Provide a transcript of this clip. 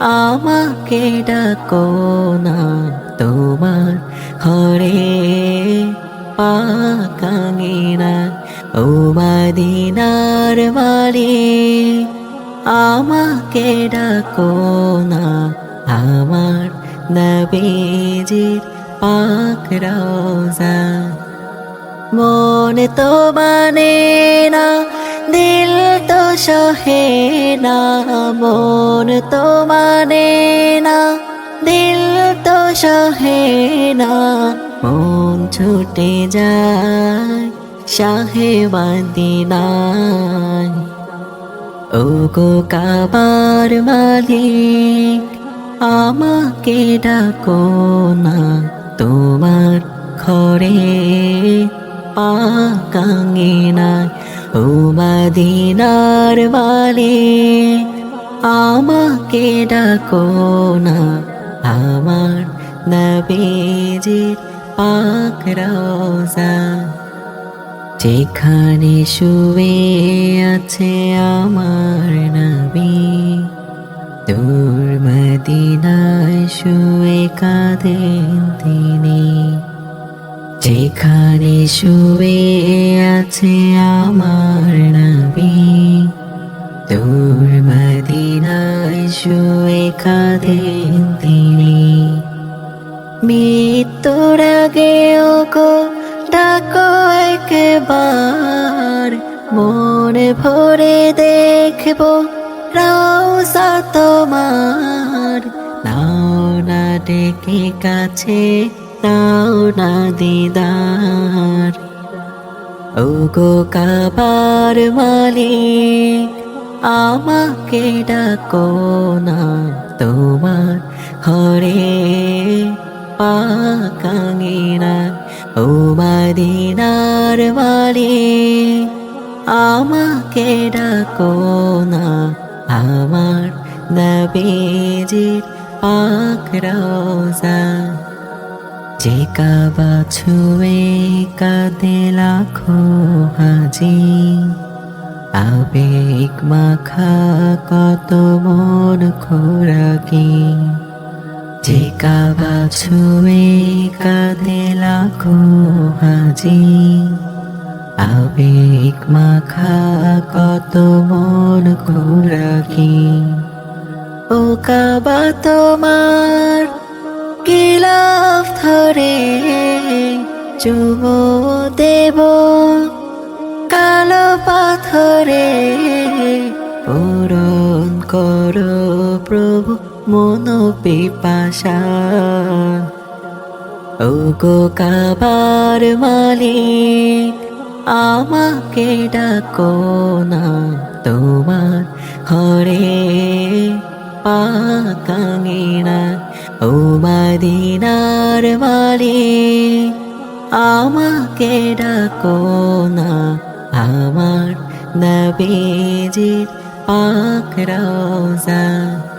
আমাকে ডাকো না তোমার ঘরে পাক আঙিনায় ও মদিনার বাড়ি আমাকে ডাকো না আমার নবীজির পাক রওজায় মন তো মানে না দিল তো সহে না মন তো মানে না দিল তো সহে না মন ছুটে যায় শাহে মদিনায় ও গো কাবার মালিক আমাকে ডাকো না তোমার ঘরে পাক আঙিনায় ও মদিনার মালিক আমাকে ডাকো না আমার নবীজির পাক রওজায় যেখানে শুয়ে আছে আমার নবী দূর মদিনায় শুয়ে কাঁদেন তিনি যেখানে শুয়ে আছে আমার নবী দূর মদিনায় শুয়ে কাঁদেন তিনি মৃত্যুর আগেও গো ডাকো একবার মন ভরে দেখবো রওজা তোমার নাও না ডেকে কাছে নাও না দিদার ও গো কাবার মালিক আমাকে ডাকো না তোমার ঘরে পাক আঙিনায় ও মদিনার মালিক আমাকে ডাকো না আমার নবীজির পাক রওজায় যে কাবা ছুঁয়ে কাঁদে লাখো হাজি আবেগ মাখা কত মন খোরাকি যে কাবা ছুঁয়ে কাঁদে লাখো হাজি আবেগ মাখা কত মন খোরাকি ও কাবা তোমার গিলাফ ধরে চুমো দেব কালো পাথরে পূরণ করো প্রভু মন পিপাসা ও গো কাবার মালিক আমাকে ডাকো না তোমার ঘরে পাক আঙিনায় ও মদিনার মালিক আমাকে ডাকো না আমার নবীজির পাক রওজায়